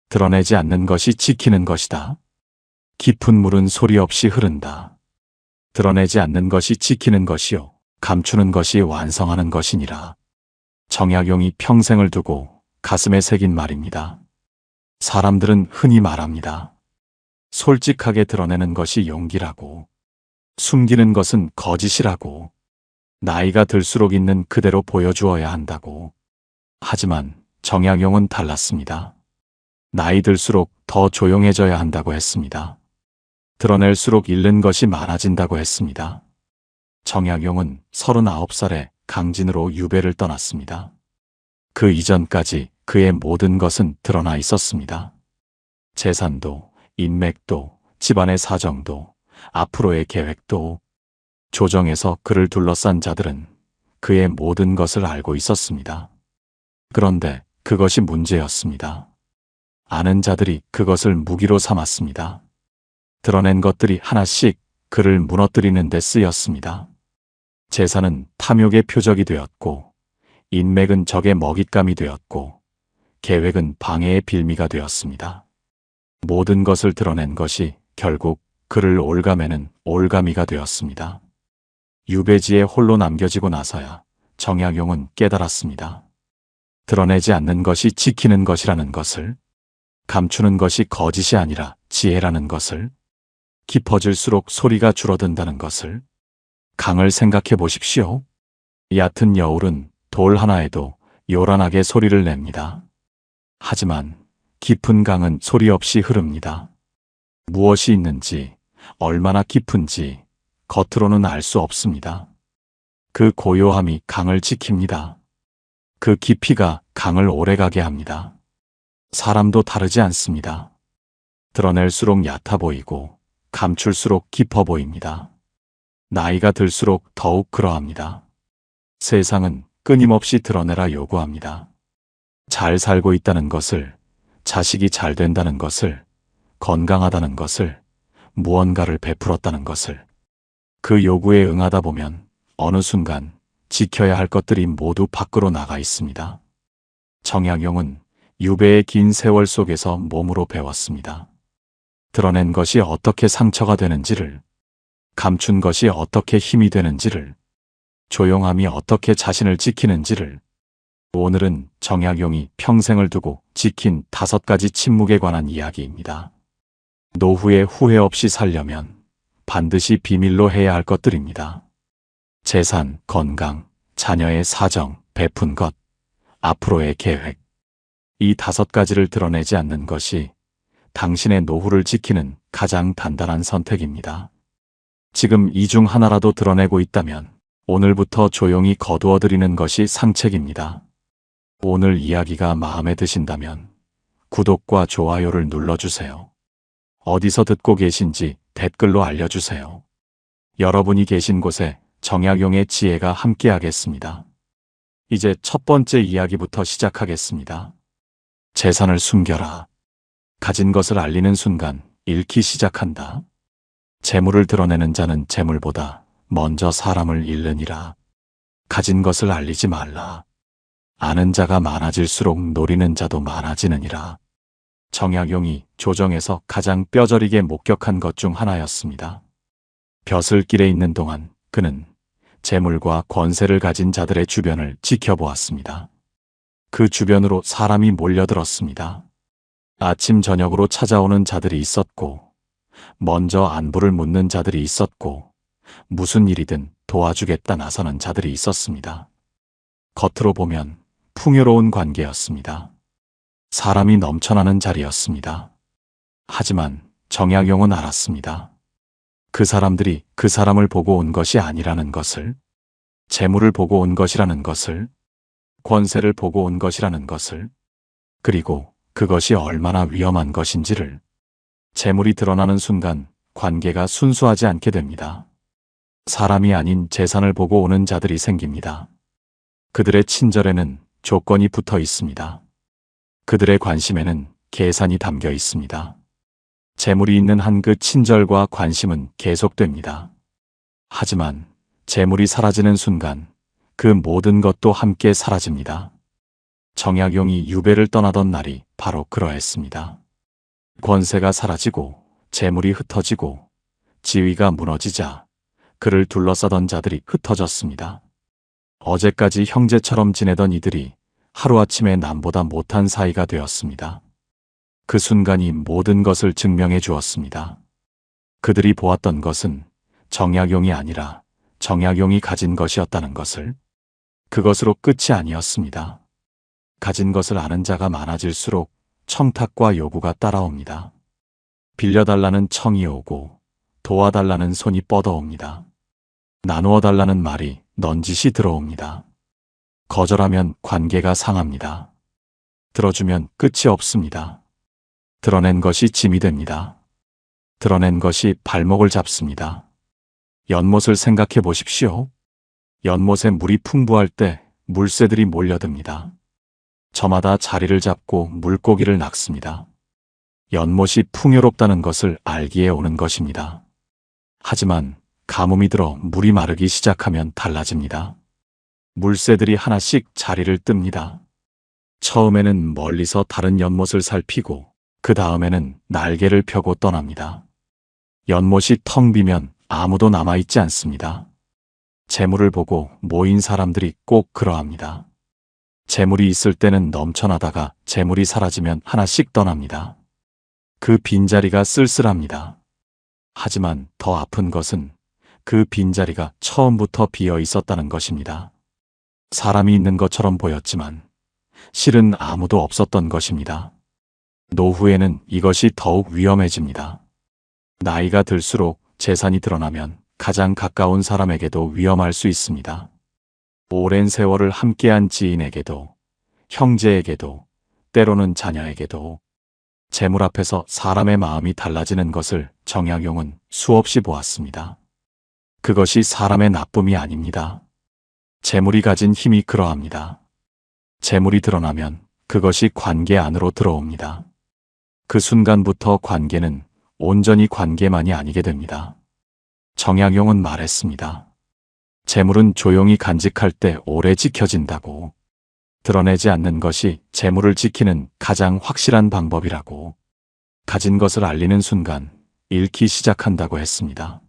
드러내지 않는 것이 지키는 것이다. 깊은 물은 소리 없이 흐른다. 드러내지 않는 것이 지키는 것이요 감추는 것이 완성하는 것이니라. 정약용이 평생을 두고 가슴에 새긴 말입니다. 사람들은 흔히 말합니다. 솔직하게 드러내는 것이 용기라고, 숨기는 것은 거짓이라고, 나이가 들수록 있는 그대로 보여주어야 한다고. 하지만 정약용은 달랐습니다. 나이 들수록 더 조용해져야 한다고 했습니다. 드러낼수록 잃는 것이 많아진다고 했습니다. 정약용은 39살에 강진으로 유배를 떠났습니다. 그 이전까지 그의 모든 것은 드러나 있었습니다. 재산도, 인맥도, 집안의 사정도, 앞으로의 계획도. 조정에서 그를 둘러싼 자들은 그의 모든 것을 알고 있었습니다. 그런데 그것이 문제였습니다. 아는 자들이 그것을 무기로 삼았습니다. 드러낸 것들이 하나씩 그를 무너뜨리는 데 쓰였습니다. 재산은 탐욕의 표적이 되었고, 인맥은 적의 먹잇감이 되었고, 계획은 방해의 빌미가 되었습니다. 모든 것을 드러낸 것이 결국 그를 올가매는 올가미가 되었습니다. 유배지에 홀로 남겨지고 나서야 정약용은 깨달았습니다. 드러내지 않는 것이 지키는 것이라는 것을, 감추는 것이 거짓이 아니라 지혜라는 것을, 깊어질수록 소리가 줄어든다는 것을. 강을 생각해 보십시오. 얕은 여울은 돌 하나에도 요란하게 소리를 냅니다. 하지만 깊은 강은 소리 없이 흐릅니다. 무엇이 있는지, 얼마나 깊은지 겉으로는 알 수 없습니다. 그 고요함이 강을 지킵니다. 그 깊이가 강을 오래가게 합니다. 사람도 다르지 않습니다. 드러낼수록 얕아 보이고 감출수록 깊어 보입니다. 나이가 들수록 더욱 그러합니다. 세상은 끊임없이 드러내라 요구합니다. 잘 살고 있다는 것을, 자식이 잘 된다는 것을, 건강하다는 것을, 무언가를 베풀었다는 것을. 그 요구에 응하다 보면 어느 순간 지켜야 할 것들이 모두 밖으로 나가 있습니다. 정약용은 유배의 긴 세월 속에서 몸으로 배웠습니다. 드러낸 것이 어떻게 상처가 되는지를, 감춘 것이 어떻게 힘이 되는지를, 조용함이 어떻게 자신을 지키는지를. 오늘은 정약용이 평생을 두고 지킨 5가지 침묵에 관한 이야기입니다. 노후에 후회 없이 살려면 반드시 비밀로 해야 할 것들입니다. 재산, 건강, 자녀의 사정, 베푼 것, 앞으로의 계획. 이 5가지를 드러내지 않는 것이 당신의 노후를 지키는 가장 단단한 선택입니다. 지금 이 중 하나라도 드러내고 있다면 오늘부터 조용히 거두어드리는 것이 상책입니다. 오늘 이야기가 마음에 드신다면 구독과 좋아요를 눌러주세요. 어디서 듣고 계신지 댓글로 알려주세요. 여러분이 계신 곳에 정약용의 지혜가 함께하겠습니다. 이제 첫 번째 이야기부터 시작하겠습니다. 재산을 숨겨라. 가진 것을 알리는 순간 잃기 시작한다. 재물을 드러내는 자는 재물보다 먼저 사람을 잃느니라. 가진 것을 알리지 말라. 아는 자가 많아질수록 노리는 자도 많아지느니라. 정약용이 조정에서 가장 뼈저리게 목격한 것 중 하나였습니다. 벼슬길에 있는 동안 그는 재물과 권세를 가진 자들의 주변을 지켜보았습니다. 그 주변으로 사람이 몰려들었습니다. 아침 저녁으로 찾아오는 자들이 있었고, 먼저 안부를 묻는 자들이 있었고, 무슨 일이든 도와주겠다 나서는 자들이 있었습니다. 겉으로 보면 풍요로운 관계였습니다. 사람이 넘쳐나는 자리였습니다. 하지만 정약용은 알았습니다. 그 사람들이 그 사람을 보고 온 것이 아니라는 것을, 재물을 보고 온 것이라는 것을, 권세를 보고 온 것이라는 것을, 그리고 그것이 얼마나 위험한 것인지를. 재물이 드러나는 순간 관계가 순수하지 않게 됩니다. 사람이 아닌 재산을 보고 오는 자들이 생깁니다. 그들의 친절에는 조건이 붙어 있습니다. 그들의 관심에는 계산이 담겨 있습니다. 재물이 있는 한 그 친절과 관심은 계속됩니다. 하지만 재물이 사라지는 순간 그 모든 것도 함께 사라집니다. 정약용이 유배를 떠나던 날이 바로 그러했습니다. 권세가 사라지고 재물이 흩어지고 지위가 무너지자 그를 둘러싸던 자들이 흩어졌습니다. 어제까지 형제처럼 지내던 이들이 하루아침에 남보다 못한 사이가 되었습니다. 그 순간이 모든 것을 증명해 주었습니다. 그들이 보았던 것은 정약용이 아니라 정약용이 가진 것이었다는 것을. 그것으로 끝이 아니었습니다. 가진 것을 아는 자가 많아질수록 청탁과 요구가 따라옵니다. 빌려달라는 청이 오고 도와달라는 손이 뻗어옵니다. 나누어 달라는 말이 넌지시 들어옵니다. 거절하면 관계가 상합니다. 들어주면 끝이 없습니다. 드러낸 것이 짐이 됩니다. 드러낸 것이 발목을 잡습니다. 연못을 생각해 보십시오. 연못에 물이 풍부할 때 물새들이 몰려듭니다. 저마다 자리를 잡고 물고기를 낚습니다. 연못이 풍요롭다는 것을 알기에 오는 것입니다. 하지만 가뭄이 들어 물이 마르기 시작하면 달라집니다. 물새들이 하나씩 자리를 뜹니다. 처음에는 멀리서 다른 연못을 살피고 그 다음에는 날개를 펴고 떠납니다. 연못이 텅 비면 아무도 남아있지 않습니다. 재물을 보고 모인 사람들이 꼭 그러합니다. 재물이 있을 때는 넘쳐나다가 재물이 사라지면 하나씩 떠납니다. 그 빈자리가 쓸쓸합니다. 하지만 더 아픈 것은 그 빈자리가 처음부터 비어 있었다는 것입니다. 사람이 있는 것처럼 보였지만 실은 아무도 없었던 것입니다. 노후에는 이것이 더욱 위험해집니다. 나이가 들수록 재산이 드러나면 가장 가까운 사람에게도 위험할 수 있습니다. 오랜 세월을 함께한 지인에게도, 형제에게도, 때로는 자녀에게도 재물 앞에서 사람의 마음이 달라지는 것을 정약용은 수없이 보았습니다. 그것이 사람의 나쁨이 아닙니다. 재물이 가진 힘이 그러합니다. 재물이 드러나면 그것이 관계 안으로 들어옵니다. 그 순간부터 관계는 온전히 관계만이 아니게 됩니다. 정약용은 말했습니다. 재물은 조용히 간직할 때 오래 지켜진다고. 드러내지 않는 것이 재물을 지키는 가장 확실한 방법이라고. 가진 것을 알리는 순간 잃기 시작한다고 했습니다.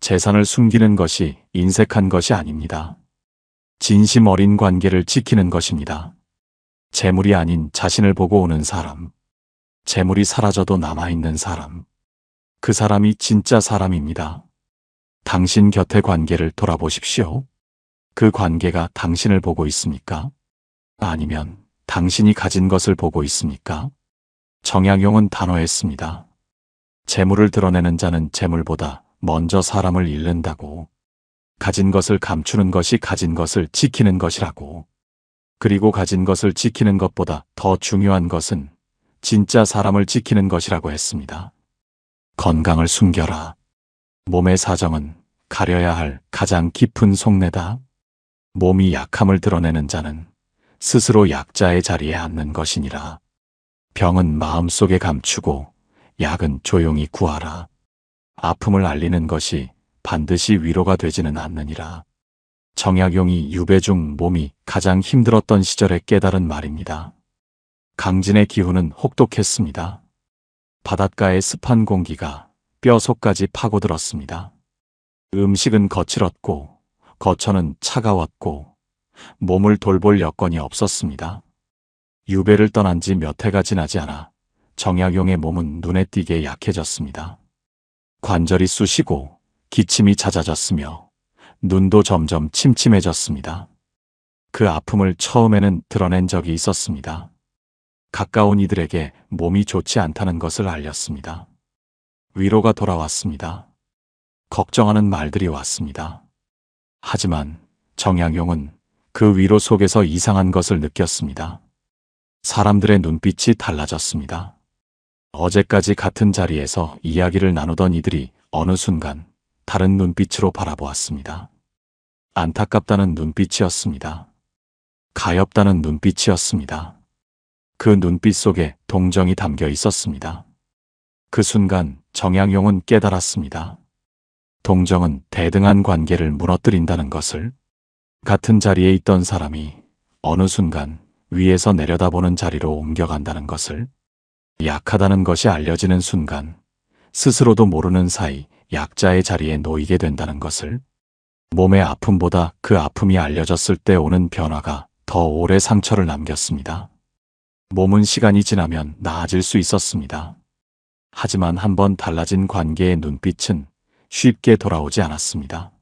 재산을 숨기는 것이 인색한 것이 아닙니다. 진심 어린 관계를 지키는 것입니다. 재물이 아닌 자신을 보고 오는 사람, 재물이 사라져도 남아있는 사람, 그 사람이 진짜 사람입니다. 당신 곁의 관계를 돌아보십시오. 그 관계가 당신을 보고 있습니까? 아니면 당신이 가진 것을 보고 있습니까? 정약용은 단호했습니다. 재물을 드러내는 자는 재물보다 먼저 사람을 잃는다고. 가진 것을 감추는 것이 가진 것을 지키는 것이라고. 그리고 가진 것을 지키는 것보다 더 중요한 것은 진짜 사람을 지키는 것이라고 했습니다. 건강을 숨겨라. 몸의 사정은 가려야 할 가장 깊은 속내다. 몸이 약함을 드러내는 자는 스스로 약자의 자리에 앉는 것이니라. 병은 마음속에 감추고 약은 조용히 구하라. 아픔을 알리는 것이 반드시 위로가 되지는 않느니라. 정약용이 유배 중 몸이 가장 힘들었던 시절에 깨달은 말입니다. 강진의 기후는 혹독했습니다. 바닷가의 습한 공기가 뼈속까지 파고들었습니다. 음식은 거칠었고 거처는 차가웠고 몸을 돌볼 여건이 없었습니다. 유배를 떠난 지 몇 해가 지나지 않아 정약용의 몸은 눈에 띄게 약해졌습니다. 관절이 쑤시고 기침이 잦아졌으며 눈도 점점 침침해졌습니다. 그 아픔을 처음에는 드러낸 적이 있었습니다. 가까운 이들에게 몸이 좋지 않다는 것을 알렸습니다. 위로가 돌아왔습니다. 걱정하는 말들이 왔습니다. 하지만 정약용은 그 위로 속에서 이상한 것을 느꼈습니다. 사람들의 눈빛이 달라졌습니다. 어제까지 같은 자리에서 이야기를 나누던 이들이 어느 순간 다른 눈빛으로 바라보았습니다. 안타깝다는 눈빛이었습니다. 가엾다는 눈빛이었습니다. 그 눈빛 속에 동정이 담겨 있었습니다. 그 순간 정약용은 깨달았습니다. 동정은 대등한 관계를 무너뜨린다는 것을. 같은 자리에 있던 사람이 어느 순간 위에서 내려다보는 자리로 옮겨간다는 것을, 약하다는 것이 알려지는 순간 스스로도 모르는 사이 약자의 자리에 놓이게 된다는 것을, 몸의 아픔보다 그 아픔이 알려졌을 때 오는 변화가 더 오래 상처를 남겼습니다. 몸은 시간이 지나면 나아질 수 있었습니다. 하지만 한번 달라진 관계의 눈빛은 쉽게 돌아오지 않았습니다.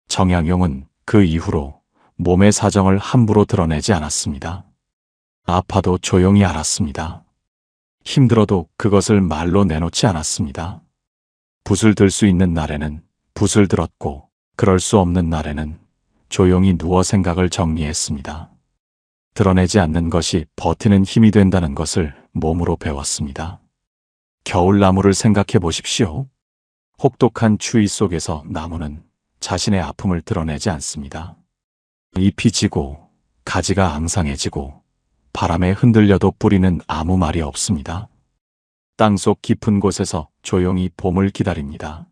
정약용은 그 이후로 몸의 사정을 함부로 드러내지 않았습니다. 아파도 조용히 앓았습니다. 힘들어도 그것을 말로 내놓지 않았습니다. 붓을 들 수 있는 날에는 붓을 들었고, 그럴 수 없는 날에는 조용히 누워 생각을 정리했습니다. 드러내지 않는 것이 버티는 힘이 된다는 것을 몸으로 배웠습니다. 겨울나무를 생각해 보십시오. 혹독한 추위 속에서 나무는 자신의 아픔을 드러내지 않습니다. 잎이 지고 가지가 앙상해지고 바람에 흔들려도 뿌리는 아무 말이 없습니다. 땅속 깊은 곳에서 조용히 봄을 기다립니다.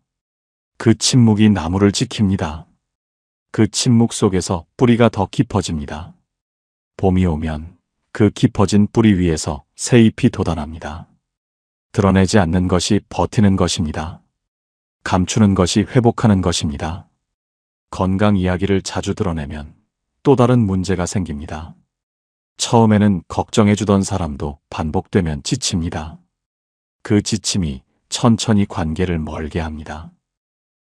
그 침묵이 나무를 지킵니다. 그 침묵 속에서 뿌리가 더 깊어집니다. 봄이 오면 그 깊어진 뿌리 위에서 새 잎이 돋아납니다. 드러내지 않는 것이 버티는 것입니다. 감추는 것이 회복하는 것입니다. 건강 이야기를 자주 드러내면 또 다른 문제가 생깁니다. 처음에는 걱정해주던 사람도 반복되면 지칩니다. 그 지침이 천천히 관계를 멀게 합니다.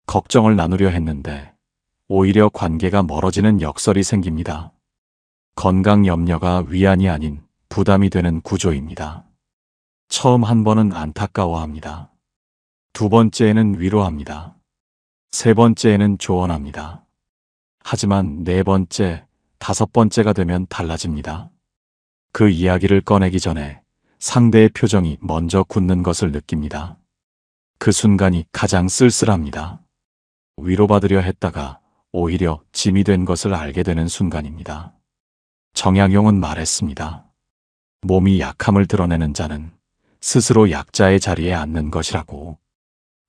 걱정을 나누려 했는데 오히려 관계가 멀어지는 역설이 생깁니다. 건강 염려가 위안이 아닌 부담이 되는 구조입니다. 처음 한 번은 안타까워합니다. 두 번째에는 위로합니다. 세 번째에는 조언합니다. 하지만 네 번째, 다섯 번째가 되면 달라집니다. 그 이야기를 꺼내기 전에 상대의 표정이 먼저 굳는 것을 느낍니다. 그 순간이 가장 쓸쓸합니다. 위로받으려 했다가 오히려 짐이 된 것을 알게 되는 순간입니다. 정약용은 말했습니다. 몸이 약함을 드러내는 자는 스스로 약자의 자리에 앉는 것이라고.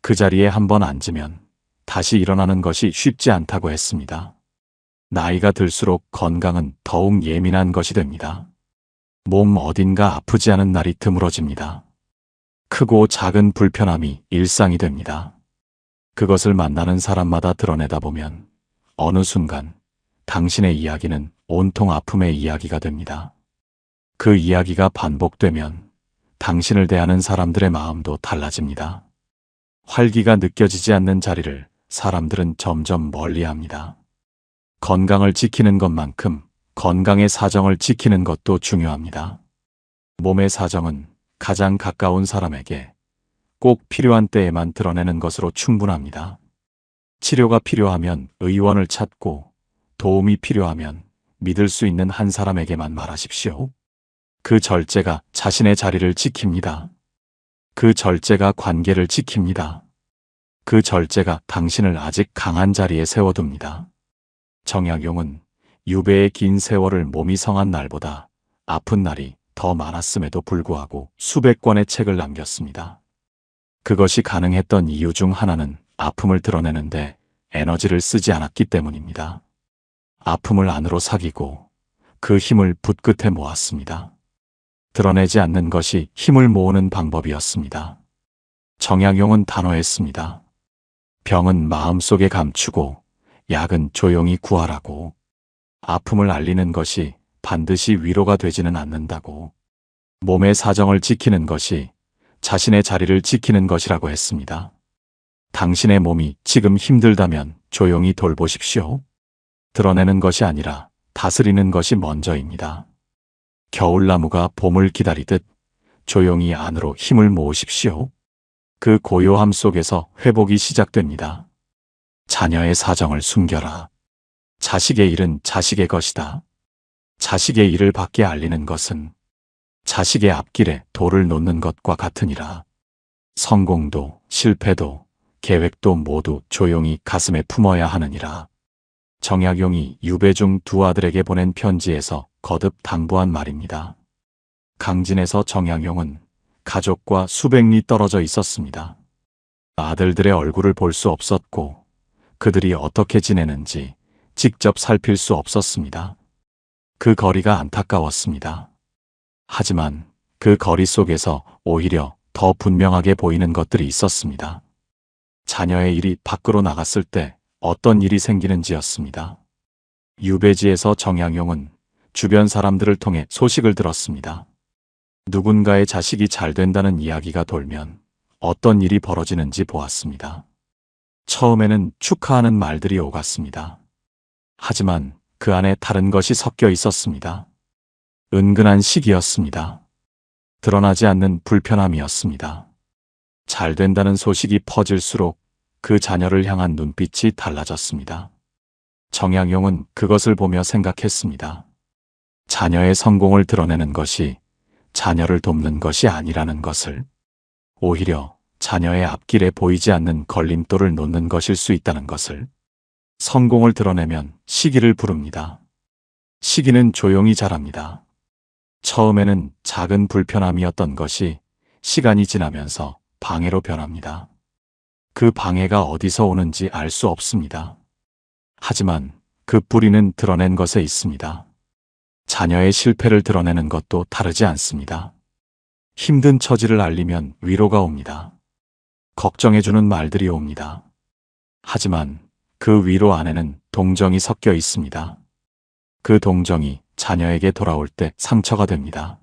그 자리에 한번 앉으면 다시 일어나는 것이 쉽지 않다고 했습니다. 나이가 들수록 건강은 더욱 예민한 것이 됩니다. 몸 어딘가 아프지 않은 날이 드물어집니다. 크고 작은 불편함이 일상이 됩니다. 그것을 만나는 사람마다 드러내다 보면 어느 순간 당신의 이야기는 온통 아픔의 이야기가 됩니다. 그 이야기가 반복되면 당신을 대하는 사람들의 마음도 달라집니다. 활기가 느껴지지 않는 자리를 사람들은 점점 멀리합니다. 건강을 지키는 것만큼 건강의 사정을 지키는 것도 중요합니다. 몸의 사정은 가장 가까운 사람에게 꼭 필요한 때에만 드러내는 것으로 충분합니다. 치료가 필요하면 의원을 찾고 도움이 필요하면 믿을 수 있는 한 사람에게만 말하십시오. 그 절제가 자신의 자리를 지킵니다. 그 절제가 관계를 지킵니다. 그 절제가 당신을 아직 강한 자리에 세워둡니다. 정약용은 유배의 긴 세월을 몸이 성한 날보다 아픈 날이 더 많았음에도 불구하고 수백 권의 책을 남겼습니다. 그것이 가능했던 이유 중 하나는 아픔을 드러내는데 에너지를 쓰지 않았기 때문입니다. 아픔을 안으로 사귀고 그 힘을 붓끝에 모았습니다. 드러내지 않는 것이 힘을 모으는 방법이었습니다. 정약용은 단호했습니다. 병은 마음속에 감추고 약은 조용히 구하라고. 아픔을 알리는 것이 반드시 위로가 되지는 않는다고. 몸의 사정을 지키는 것이 자신의 자리를 지키는 것이라고 했습니다. 당신의 몸이 지금 힘들다면 조용히 돌보십시오. 드러내는 것이 아니라 다스리는 것이 먼저입니다. 겨울나무가 봄을 기다리듯 조용히 안으로 힘을 모으십시오. 그 고요함 속에서 회복이 시작됩니다. 자녀의 사정을 숨겨라. 자식의 일은 자식의 것이다. 자식의 일을 밖에 알리는 것은 자식의 앞길에 돌을 놓는 것과 같으니라. 성공도 실패도 계획도 모두 조용히 가슴에 품어야 하느니라. 정약용이 유배 중 두 아들에게 보낸 편지에서 거듭 당부한 말입니다. 강진에서 정약용은 가족과 수백 리 떨어져 있었습니다. 아들들의 얼굴을 볼 수 없었고 그들이 어떻게 지내는지 직접 살필 수 없었습니다. 그 거리가 안타까웠습니다. 하지만 그 거리 속에서 오히려 더 분명하게 보이는 것들이 있었습니다. 자녀의 일이 밖으로 나갔을 때 어떤 일이 생기는지였습니다. 유배지에서 정양용은 주변 사람들을 통해 소식을 들었습니다. 누군가의 자식이 잘 된다는 이야기가 돌면 어떤 일이 벌어지는지 보았습니다. 처음에는 축하하는 말들이 오갔습니다. 하지만 그 안에 다른 것이 섞여 있었습니다. 은근한 시기였습니다. 드러나지 않는 불편함이었습니다. 잘 된다는 소식이 퍼질수록 그 자녀를 향한 눈빛이 달라졌습니다. 정양용은 그것을 보며 생각했습니다. 자녀의 성공을 드러내는 것이 자녀를 돕는 것이 아니라는 것을, 오히려 자녀의 앞길에 보이지 않는 걸림돌을 놓는 것일 수 있다는 것을. 성공을 드러내면 시기를 부릅니다. 시기는 조용히 자랍니다. 처음에는 작은 불편함이었던 것이 시간이 지나면서 방해로 변합니다. 그 방해가 어디서 오는지 알 수 없습니다. 하지만 그 뿌리는 드러낸 것에 있습니다. 자녀의 실패를 드러내는 것도 다르지 않습니다. 힘든 처지를 알리면 위로가 옵니다. 걱정해주는 말들이 옵니다. 하지만 그 위로 안에는 동정이 섞여 있습니다. 그 동정이 자녀에게 돌아올 때 상처가 됩니다.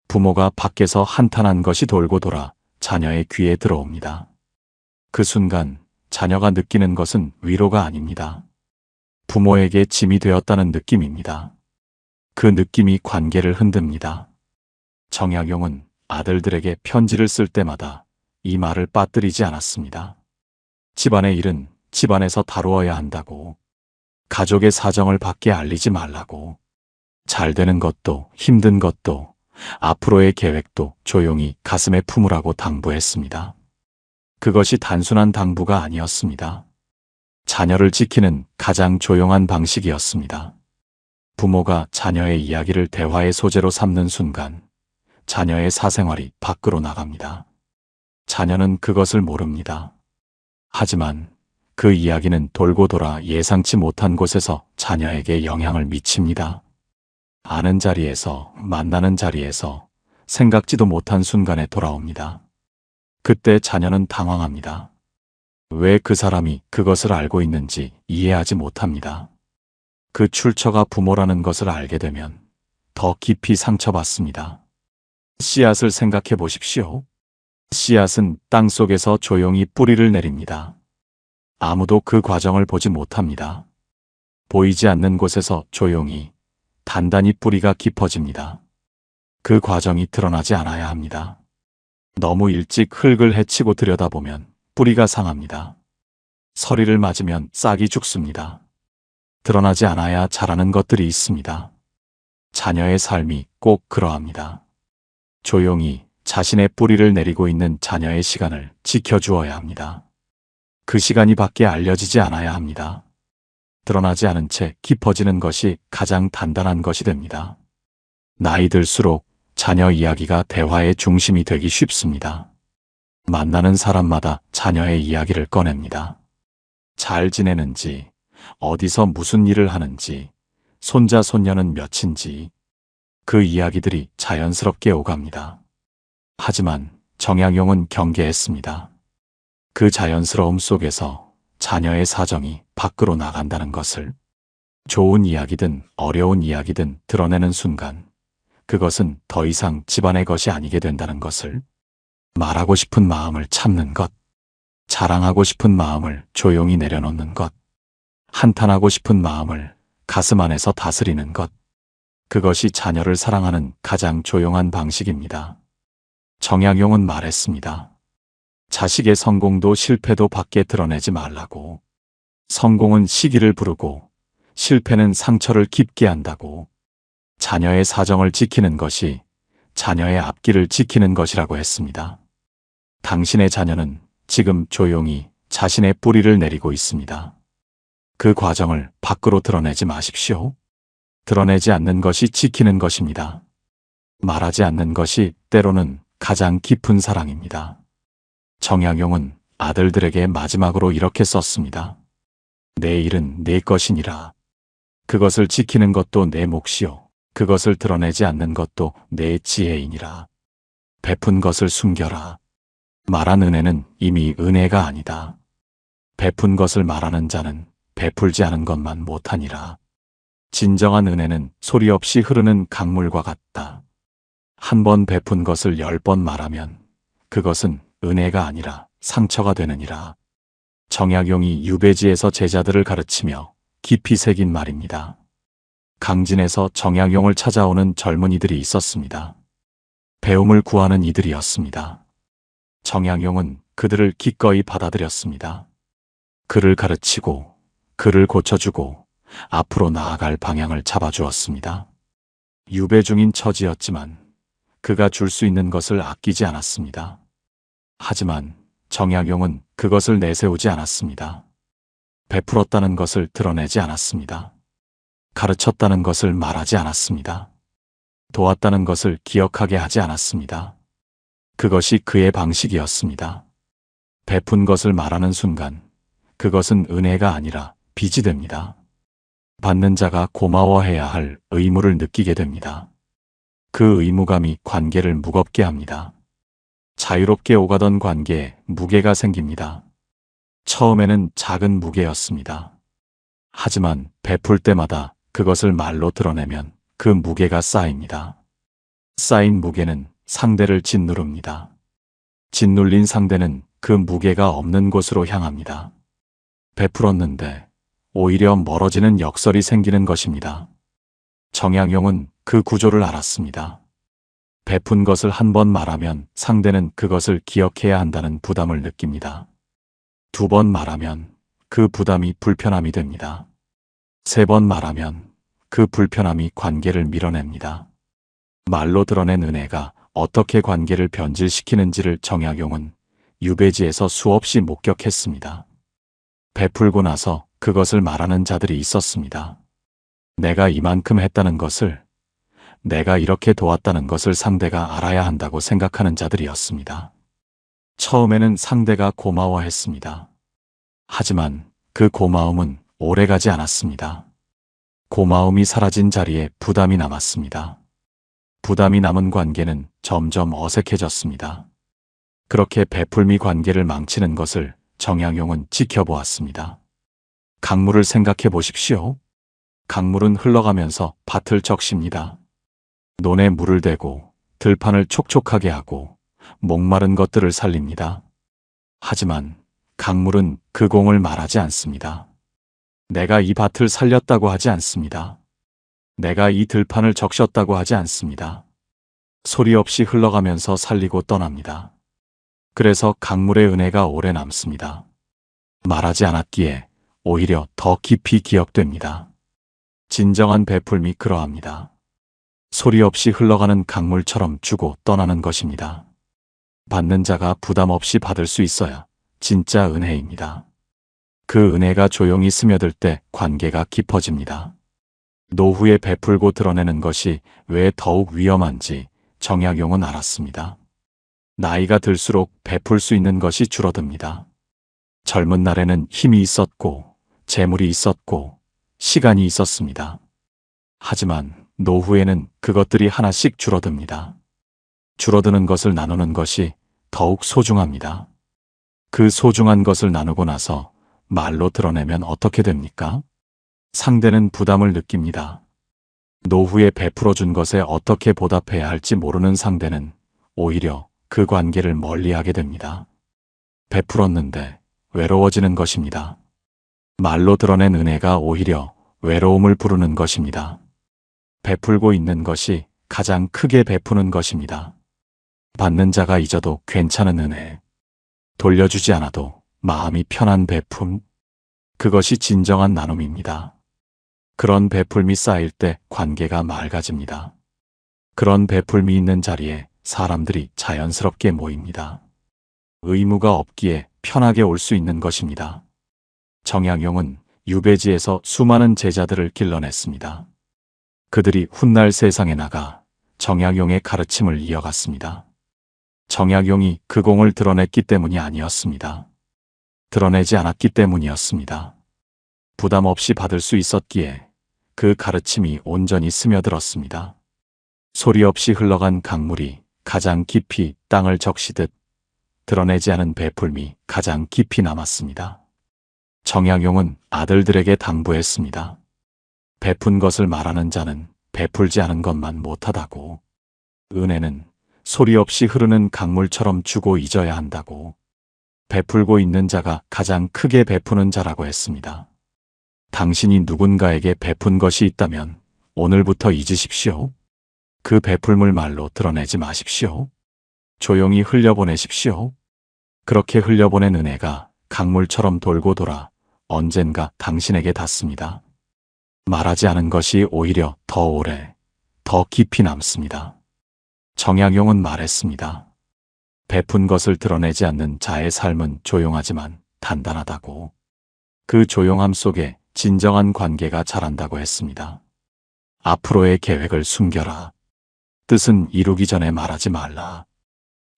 부모가 밖에서 한탄한 것이 돌고 돌아 자녀의 귀에 들어옵니다. 그 순간 자녀가 느끼는 것은 위로가 아닙니다. 부모에게 짐이 되었다는 느낌입니다. 그 느낌이 관계를 흔듭니다. 정약용은 아들들에게 편지를 쓸 때마다 이 말을 빠뜨리지 않았습니다. 집안의 일은 집안에서 다루어야 한다고, 가족의 사정을 밖에 알리지 말라고, 잘 되는 것도 힘든 것도 앞으로의 계획도 조용히 가슴에 품으라고 당부했습니다. 그것이 단순한 당부가 아니었습니다. 자녀를 지키는 가장 조용한 방식이었습니다. 부모가 자녀의 이야기를 대화의 소재로 삼는 순간 자녀의 사생활이 밖으로 나갑니다. 자녀는 그것을 모릅니다. 하지만 그 이야기는 돌고 돌아 예상치 못한 곳에서 자녀에게 영향을 미칩니다. 아는 자리에서, 만나는 자리에서, 생각지도 못한 순간에 돌아옵니다. 그때 자녀는 당황합니다. 왜 그 사람이 그것을 알고 있는지 이해하지 못합니다. 그 출처가 부모라는 것을 알게 되면 더 깊이 상처받습니다. 씨앗을 생각해 보십시오. 씨앗은 땅 속에서 조용히 뿌리를 내립니다. 아무도 그 과정을 보지 못합니다. 보이지 않는 곳에서 조용히, 단단히 뿌리가 깊어집니다. 그 과정이 드러나지 않아야 합니다. 너무 일찍 흙을 헤치고 들여다보면 뿌리가 상합니다. 서리를 맞으면 싹이 죽습니다. 드러나지 않아야 자라는 것들이 있습니다. 자녀의 삶이 꼭 그러합니다. 조용히 자신의 뿌리를 내리고 있는 자녀의 시간을 지켜주어야 합니다. 그 시간이 밖에 알려지지 않아야 합니다. 드러나지 않은 채 깊어지는 것이 가장 단단한 것이 됩니다. 나이 들수록 자녀 이야기가 대화의 중심이 되기 쉽습니다. 만나는 사람마다 자녀의 이야기를 꺼냅니다. 잘 지내는지, 어디서 무슨 일을 하는지, 손자 손녀는 몇인지, 그 이야기들이 자연스럽게 오갑니다. 하지만 정양용은 경계했습니다. 그 자연스러움 속에서 자녀의 사정이 밖으로 나간다는 것을, 좋은 이야기든 어려운 이야기든 드러내는 순간 그것은 더 이상 집안의 것이 아니게 된다는 것을, 말하고 싶은 마음을 참는 것, 자랑하고 싶은 마음을 조용히 내려놓는 것, 한탄하고 싶은 마음을 가슴 안에서 다스리는 것, 그것이 자녀를 사랑하는 가장 조용한 방식입니다. 정양용은 말했습니다. 자식의 성공도 실패도 밖에 드러내지 말라고. 성공은 시기를 부르고 실패는 상처를 깊게 한다고. 자녀의 사정을 지키는 것이 자녀의 앞길을 지키는 것이라고 했습니다. 당신의 자녀는 지금 조용히 자신의 뿌리를 내리고 있습니다. 그 과정을 밖으로 드러내지 마십시오. 드러내지 않는 것이 지키는 것입니다. 말하지 않는 것이 때로는 가장 깊은 사랑입니다. 정양용은 아들들에게 마지막으로 이렇게 썼습니다. 내 일은 내 것이니라. 그것을 지키는 것도 내 몫이요. 그것을 드러내지 않는 것도 내 지혜이니라. 베푼 것을 숨겨라. 말한 은혜는 이미 은혜가 아니다. 베푼 것을 말하는 자는 베풀지 않은 것만 못하니라. 진정한 은혜는 소리 없이 흐르는 강물과 같다. 한 번 베푼 것을 10번 말하면 그것은 은혜가 아니라 상처가 되느니라. 정약용이 유배지에서 제자들을 가르치며 깊이 새긴 말입니다. 강진에서 정약용을 찾아오는 젊은이들이 있었습니다. 배움을 구하는 이들이었습니다. 정약용은 그들을 기꺼이 받아들였습니다. 그를 가르치고 그를 고쳐주고 앞으로 나아갈 방향을 잡아주었습니다. 유배 중인 처지였지만 그가 줄 수 있는 것을 아끼지 않았습니다. 하지만 정약용은 그것을 내세우지 않았습니다. 베풀었다는 것을 드러내지 않았습니다. 가르쳤다는 것을 말하지 않았습니다. 도왔다는 것을 기억하게 하지 않았습니다. 그것이 그의 방식이었습니다. 베푼 것을 말하는 순간 그것은 은혜가 아니라 빚이 됩니다. 받는 자가 고마워해야 할 의무를 느끼게 됩니다. 그 의무감이 관계를 무겁게 합니다. 자유롭게 오가던 관계에 무게가 생깁니다. 처음에는 작은 무게였습니다. 하지만 베풀 때마다 그것을 말로 드러내면 그 무게가 쌓입니다. 쌓인 무게는 상대를 짓누릅니다. 짓눌린 상대는 그 무게가 없는 곳으로 향합니다. 베풀었는데 오히려 멀어지는 역설이 생기는 것입니다. 정약용은 그 구조를 알았습니다. 베푼 것을 한 번 말하면 상대는 그것을 기억해야 한다는 부담을 느낍니다. 2번 말하면 그 부담이 불편함이 됩니다. 3번 말하면 그 불편함이 관계를 밀어냅니다. 말로 드러낸 은혜가 어떻게 관계를 변질시키는지를 정약용은 유배지에서 수없이 목격했습니다. 베풀고 나서 그것을 말하는 자들이 있었습니다. 내가 이만큼 했다는 것을, 내가 이렇게 도왔다는 것을 상대가 알아야 한다고 생각하는 자들이었습니다. 처음에는 상대가 고마워했습니다. 하지만 그 고마움은 오래가지 않았습니다. 고마움이 사라진 자리에 부담이 남았습니다. 부담이 남은 관계는 점점 어색해졌습니다. 그렇게 베풀미 관계를 망치는 것을 정약용은 지켜보았습니다. 강물을 생각해 보십시오. 강물은 흘러가면서 밭을 적십니다. 논에 물을 대고 들판을 촉촉하게 하고 목마른 것들을 살립니다. 하지만 강물은 그 공을 말하지 않습니다. 내가 이 밭을 살렸다고 하지 않습니다. 내가 이 들판을 적셨다고 하지 않습니다. 소리 없이 흘러가면서 살리고 떠납니다. 그래서 강물의 은혜가 오래 남습니다. 말하지 않았기에 오히려 더 깊이 기억됩니다. 진정한 베풀미 그러합니다. 소리 없이 흘러가는 강물처럼 주고 떠나는 것입니다. 받는 자가 부담 없이 받을 수 있어야 진짜 은혜입니다. 그 은혜가 조용히 스며들 때 관계가 깊어집니다. 노후에 베풀고 드러내는 것이 왜 더욱 위험한지 정약용은 알았습니다. 나이가 들수록 베풀 수 있는 것이 줄어듭니다. 젊은 날에는 힘이 있었고 재물이 있었고 시간이 있었습니다. 하지만 노후에는 그것들이 하나씩 줄어듭니다. 줄어드는 것을 나누는 것이 더욱 소중합니다. 그 소중한 것을 나누고 나서 말로 드러내면 어떻게 됩니까? 상대는 부담을 느낍니다. 노후에 베풀어준 것에 어떻게 보답해야 할지 모르는 상대는 오히려 그 관계를 멀리하게 됩니다. 베풀었는데 외로워지는 것입니다. 말로 드러낸 은혜가 오히려 외로움을 부르는 것입니다. 베풀고 있는 것이 가장 크게 베푸는 것입니다. 받는 자가 잊어도 괜찮은 은혜, 돌려주지 않아도 마음이 편한 베품, 그것이 진정한 나눔입니다. 그런 베풀미 쌓일 때 관계가 맑아집니다. 그런 베풀미 있는 자리에 사람들이 자연스럽게 모입니다. 의무가 없기에 편하게 올 수 있는 것입니다. 정약용은 유배지에서 수많은 제자들을 길러냈습니다. 그들이 훗날 세상에 나가 정약용의 가르침을 이어갔습니다. 정약용이 그 공을 드러냈기 때문이 아니었습니다. 드러내지 않았기 때문이었습니다. 부담 없이 받을 수 있었기에 그 가르침이 온전히 스며들었습니다. 소리 없이 흘러간 강물이 가장 깊이 땅을 적시듯 드러내지 않은 베풀미 가장 깊이 남았습니다. 정약용은 아들들에게 당부했습니다. 베푼 것을 말하는 자는 베풀지 않은 것만 못하다고. 은혜는 소리 없이 흐르는 강물처럼 주고 잊어야 한다고. 베풀고 있는 자가 가장 크게 베푸는 자라고 했습니다. 당신이 누군가에게 베푼 것이 있다면 오늘부터 잊으십시오. 그 베풀물 말로 드러내지 마십시오. 조용히 흘려보내십시오. 그렇게 흘려보낸 은혜가 강물처럼 돌고 돌아 언젠가 당신에게 닿습니다. 말하지 않은 것이 오히려 더 오래, 더 깊이 남습니다. 정약용은 말했습니다. 베푼 것을 드러내지 않는 자의 삶은 조용하지만 단단하다고. 그 조용함 속에 진정한 관계가 자란다고 했습니다. 앞으로의 계획을 숨겨라. 뜻은 이루기 전에 말하지 말라.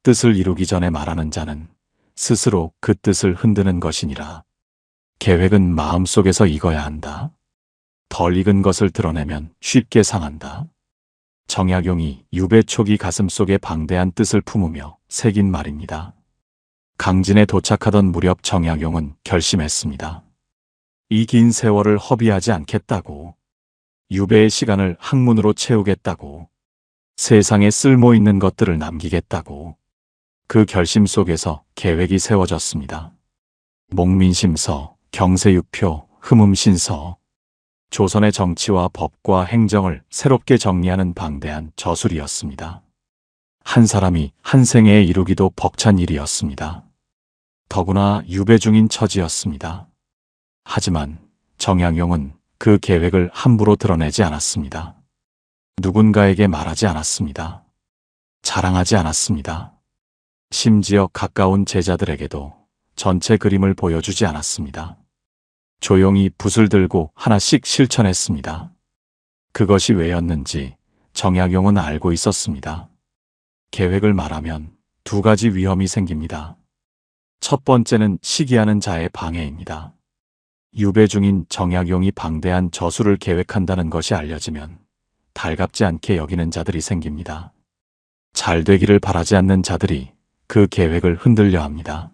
뜻을 이루기 전에 말하는 자는 스스로 그 뜻을 흔드는 것이니라. 계획은 마음속에서 익어야 한다. 덜 익은 것을 드러내면 쉽게 상한다. 정약용이 유배초기 가슴속에 방대한 뜻을 품으며 새긴 말입니다. 강진에 도착하던 무렵 정약용은 결심했습니다. 이 긴 세월을 허비하지 않겠다고. 유배의 시간을 학문으로 채우겠다고. 세상에 쓸모있는 것들을 남기겠다고. 그 결심 속에서 계획이 세워졌습니다. 목민심서, 경세유표, 흠음신서. 조선의 정치와 법과 행정을 새롭게 정리하는 방대한 저술이었습니다. 한 사람이 한 생애에 이루기도 벅찬 일이었습니다. 더구나 유배 중인 처지였습니다. 하지만 정약용은 그 계획을 함부로 드러내지 않았습니다. 누군가에게 말하지 않았습니다. 자랑하지 않았습니다. 심지어 가까운 제자들에게도 전체 그림을 보여주지 않았습니다. 조용히 붓을 들고 하나씩 실천했습니다. 그것이 왜였는지 정약용은 알고 있었습니다. 계획을 말하면 두 가지 위험이 생깁니다. 첫 번째는 시기하는 자의 방해입니다. 유배 중인 정약용이 방대한 저술을 계획한다는 것이 알려지면 달갑지 않게 여기는 자들이 생깁니다. 잘 되기를 바라지 않는 자들이 그 계획을 흔들려 합니다.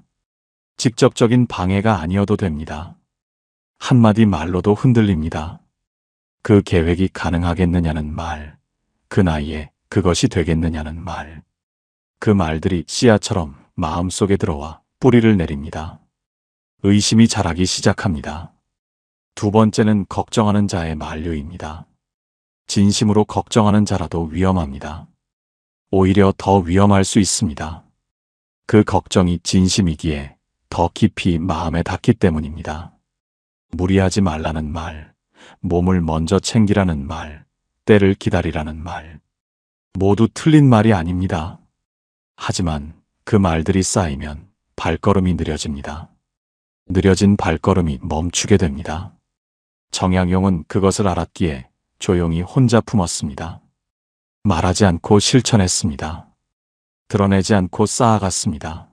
직접적인 방해가 아니어도 됩니다. 한마디 말로도 흔들립니다. 그 계획이 가능하겠느냐는 말, 그 나이에 그것이 되겠느냐는 말. 그 말들이 씨앗처럼 마음속에 들어와 뿌리를 내립니다. 의심이 자라기 시작합니다. 두 번째는 걱정하는 자의 만류입니다. 진심으로 걱정하는 자라도 위험합니다. 오히려 더 위험할 수 있습니다. 그 걱정이 진심이기에 더 깊이 마음에 닿기 때문입니다. 무리하지 말라는 말, 몸을 먼저 챙기라는 말, 때를 기다리라는 말. 모두 틀린 말이 아닙니다. 하지만 그 말들이 쌓이면 발걸음이 느려집니다. 느려진 발걸음이 멈추게 됩니다. 정약용은 그것을 알았기에 조용히 혼자 품었습니다. 말하지 않고 실천했습니다. 드러내지 않고 쌓아갔습니다.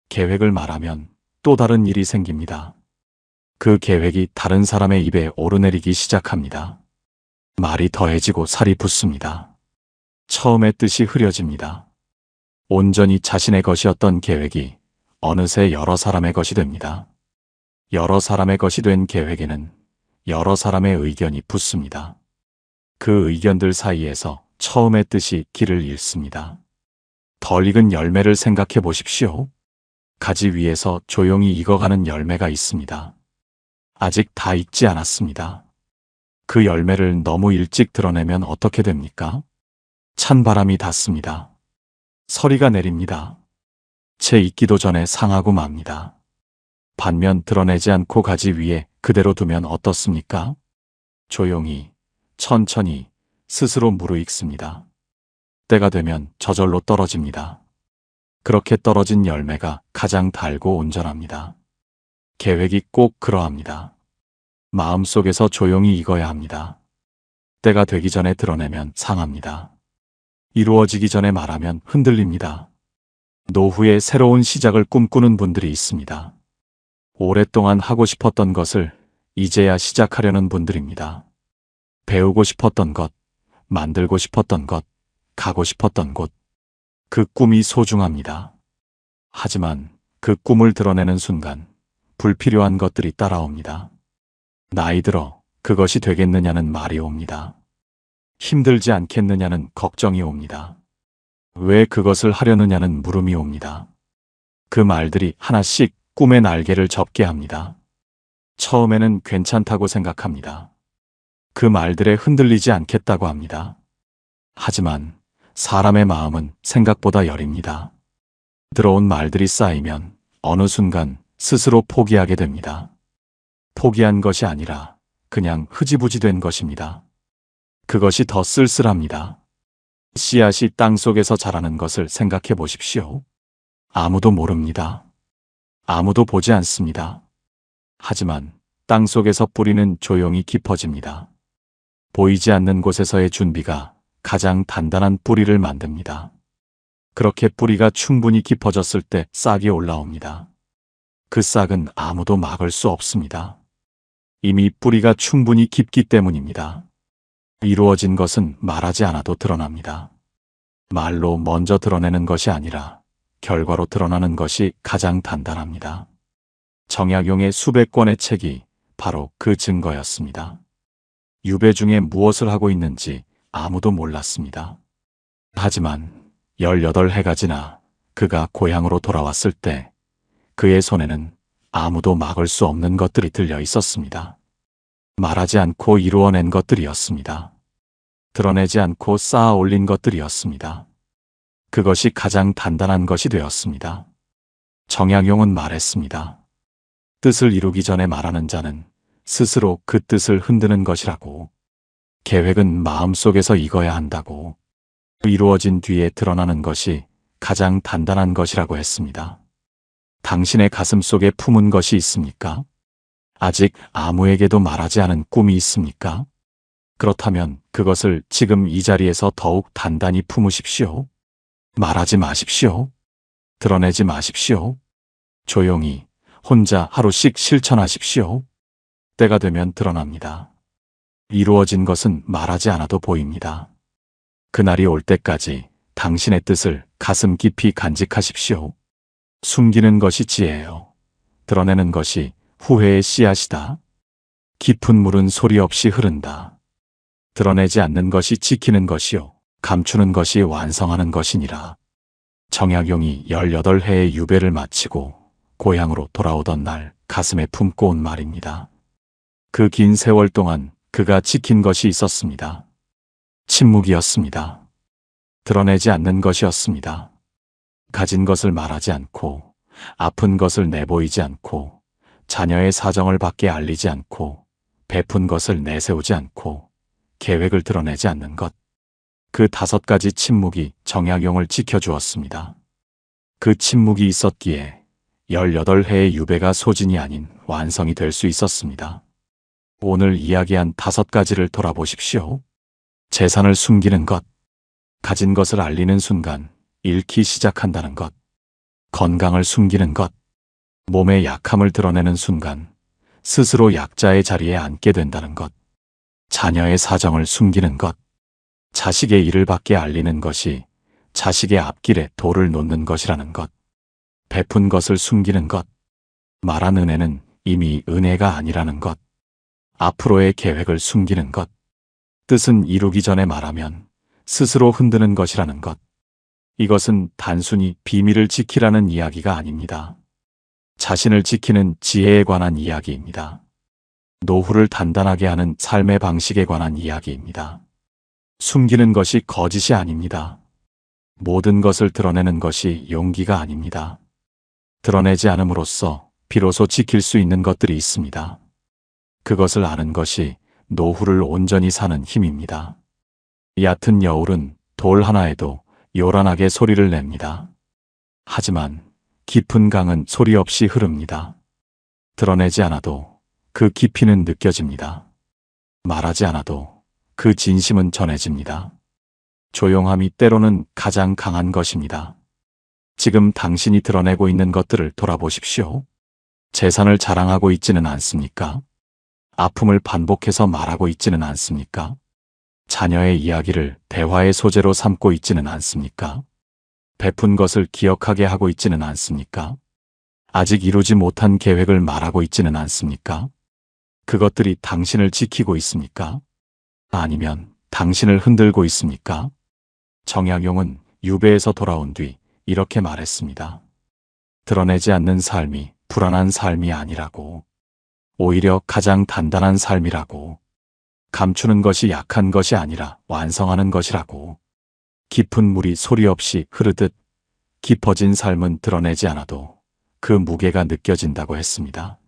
계획을 말하면 또 다른 일이 생깁니다. 그 계획이 다른 사람의 입에 오르내리기 시작합니다. 말이 더해지고 살이 붙습니다. 처음의 뜻이 흐려집니다. 온전히 자신의 것이었던 계획이 어느새 여러 사람의 것이 됩니다. 여러 사람의 것이 된 계획에는 여러 사람의 의견이 붙습니다. 그 의견들 사이에서 처음의 뜻이 길을 잃습니다. 덜 익은 열매를 생각해 보십시오. 가지 위에서 조용히 익어가는 열매가 있습니다. 아직 다 익지 않았습니다. 그 열매를 너무 일찍 드러내면 어떻게 됩니까? 찬바람이 닿습니다. 서리가 내립니다. 채 익기도 전에 상하고 맙니다. 반면 드러내지 않고 가지 위에 그대로 두면 어떻습니까? 조용히, 천천히 스스로 무르익습니다. 때가 되면 저절로 떨어집니다. 그렇게 떨어진 열매가 가장 달고 온전합니다. 계획이 꼭 그러합니다. 마음속에서 조용히 익어야 합니다. 때가 되기 전에 드러내면 상합니다. 이루어지기 전에 말하면 흔들립니다. 노후에 새로운 시작을 꿈꾸는 분들이 있습니다. 오랫동안 하고 싶었던 것을 이제야 시작하려는 분들입니다. 배우고 싶었던 것, 만들고 싶었던 것, 가고 싶었던 곳. 그 꿈이 소중합니다. 하지만 그 꿈을 드러내는 순간 불필요한 것들이 따라옵니다. 나이 들어 그것이 되겠느냐는 말이 옵니다. 힘들지 않겠느냐는 걱정이 옵니다. 왜 그것을 하려느냐는 물음이 옵니다. 그 말들이 하나씩 꿈의 날개를 접게 합니다. 처음에는 괜찮다고 생각합니다. 그 말들에 흔들리지 않겠다고 합니다. 하지만 사람의 마음은 생각보다 여립니다. 들어온 말들이 쌓이면 어느 순간 스스로 포기하게 됩니다. 포기한 것이 아니라 그냥 흐지부지 된 것입니다. 그것이 더 쓸쓸합니다. 씨앗이 땅 속에서 자라는 것을 생각해 보십시오. 아무도 모릅니다. 아무도 보지 않습니다. 하지만 땅 속에서 뿌리는 조용히 깊어집니다. 보이지 않는 곳에서의 준비가 가장 단단한 뿌리를 만듭니다. 그렇게 뿌리가 충분히 깊어졌을 때 싹이 올라옵니다. 그 싹은 아무도 막을 수 없습니다. 이미 뿌리가 충분히 깊기 때문입니다. 이루어진 것은 말하지 않아도 드러납니다. 말로 먼저 드러내는 것이 아니라 결과로 드러나는 것이 가장 단단합니다. 정약용의 수백 권의 책이 바로 그 증거였습니다. 유배 중에 무엇을 하고 있는지 아무도 몰랐습니다. 하지만 18해가 지나 그가 고향으로 돌아왔을 때 그의 손에는 아무도 막을 수 없는 것들이 들려 있었습니다. 말하지 않고 이루어낸 것들이었습니다. 드러내지 않고 쌓아 올린 것들이었습니다. 그것이 가장 단단한 것이 되었습니다. 정약용은 말했습니다. 뜻을 이루기 전에 말하는 자는 스스로 그 뜻을 흔드는 것이라고. 계획은 마음속에서 익어야 한다고. 이루어진 뒤에 드러나는 것이 가장 단단한 것이라고 했습니다. 당신의 가슴 속에 품은 것이 있습니까? 아직 아무에게도 말하지 않은 꿈이 있습니까? 그렇다면 그것을 지금 이 자리에서 더욱 단단히 품으십시오. 말하지 마십시오. 드러내지 마십시오. 조용히 혼자 하루씩 실천하십시오. 때가 되면 드러납니다. 이루어진 것은 말하지 않아도 보입니다. 그날이 올 때까지 당신의 뜻을 가슴 깊이 간직하십시오. 숨기는 것이 지혜예요. 드러내는 것이 후회의 씨앗이다. 깊은 물은 소리 없이 흐른다. 드러내지 않는 것이 지키는 것이요. 감추는 것이 완성하는 것이니라. 정약용이 18해의 유배를 마치고 고향으로 돌아오던 날 가슴에 품고 온 말입니다. 그 긴 세월 동안 그가 지킨 것이 있었습니다. 침묵이었습니다. 드러내지 않는 것이었습니다. 가진 것을 말하지 않고, 아픈 것을 내보이지 않고, 자녀의 사정을 밖에 알리지 않고, 베푼 것을 내세우지 않고, 계획을 드러내지 않는 것. 그 5가지 침묵이 정약용을 지켜주었습니다. 그 침묵이 있었기에 18해의 유배가 소진이 아닌 완성이 될 수 있었습니다. 오늘 이야기한 5가지를 돌아보십시오. 재산을 숨기는 것, 가진 것을 알리는 순간 잃기 시작한다는 것, 건강을 숨기는 것, 몸의 약함을 드러내는 순간 스스로 약자의 자리에 앉게 된다는 것, 자녀의 사정을 숨기는 것, 자식의 일을 밖에 알리는 것이 자식의 앞길에 돌을 놓는 것이라는 것, 베푼 것을 숨기는 것, 말한 은혜는 이미 은혜가 아니라는 것, 앞으로의 계획을 숨기는 것, 뜻은 이루기 전에 말하면 스스로 흔드는 것이라는 것. 이것은 단순히 비밀을 지키라는 이야기가 아닙니다. 자신을 지키는 지혜에 관한 이야기입니다. 노후를 단단하게 하는 삶의 방식에 관한 이야기입니다. 숨기는 것이 거짓이 아닙니다. 모든 것을 드러내는 것이 용기가 아닙니다. 드러내지 않음으로써 비로소 지킬 수 있는 것들이 있습니다. 그것을 아는 것이 노후를 온전히 사는 힘입니다. 얕은 여울은 돌 하나에도 요란하게 소리를 냅니다. 하지만 깊은 강은 소리 없이 흐릅니다. 드러내지 않아도 그 깊이는 느껴집니다. 말하지 않아도 그 진심은 전해집니다. 조용함이 때로는 가장 강한 것입니다. 지금 당신이 드러내고 있는 것들을 돌아보십시오. 재산을 자랑하고 있지는 않습니까? 아픔을 반복해서 말하고 있지는 않습니까? 자녀의 이야기를 대화의 소재로 삼고 있지는 않습니까? 베푼 것을 기억하게 하고 있지는 않습니까? 아직 이루지 못한 계획을 말하고 있지는 않습니까? 그것들이 당신을 지키고 있습니까? 아니면 당신을 흔들고 있습니까? 정약용은 유배에서 돌아온 뒤 이렇게 말했습니다. 드러내지 않는 삶이 불안한 삶이 아니라고. 오히려 가장 단단한 삶이라고. 감추는 것이 약한 것이 아니라 완성하는 것이라고. 깊은 물이 소리 없이 흐르듯 깊어진 삶은 드러내지 않아도 그 무게가 느껴진다고 했습니다.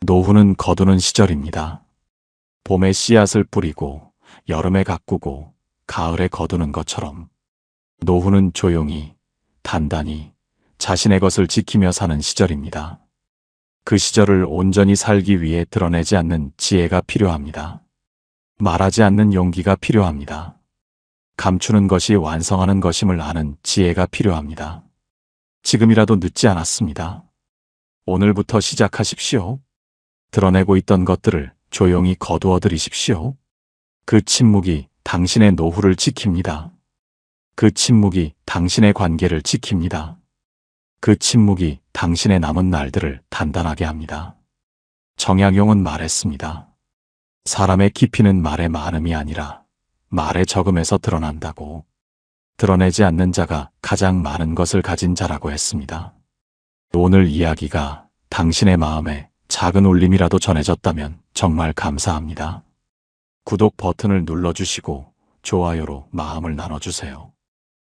노후는 거두는 시절입니다. 봄에 씨앗을 뿌리고 여름에 가꾸고 가을에 거두는 것처럼 노후는 조용히, 단단히 자신의 것을 지키며 사는 시절입니다. 그 시절을 온전히 살기 위해 드러내지 않는 지혜가 필요합니다. 말하지 않는 용기가 필요합니다. 감추는 것이 완성하는 것임을 아는 지혜가 필요합니다. 지금이라도 늦지 않았습니다. 오늘부터 시작하십시오. 드러내고 있던 것들을 조용히 거두어 들이십시오. 그 침묵이 당신의 노후를 지킵니다. 그 침묵이 당신의 관계를 지킵니다. 그 침묵이 당신의 남은 날들을 단단하게 합니다. 정약용은 말했습니다. 사람의 깊이는 말의 많음이 아니라 말의 적음에서 드러난다고. 드러내지 않는 자가 가장 많은 것을 가진 자라고 했습니다. 오늘 이야기가 당신의 마음에 작은 울림이라도 전해졌다면 정말 감사합니다. 구독 버튼을 눌러주시고 좋아요로 마음을 나눠주세요.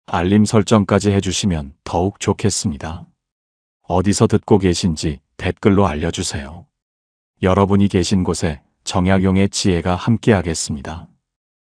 알림 설정까지 해주시면 더욱 좋겠습니다. 어디서 듣고 계신지 댓글로 알려주세요. 여러분이 계신 곳에 정약용의 지혜가 함께하겠습니다.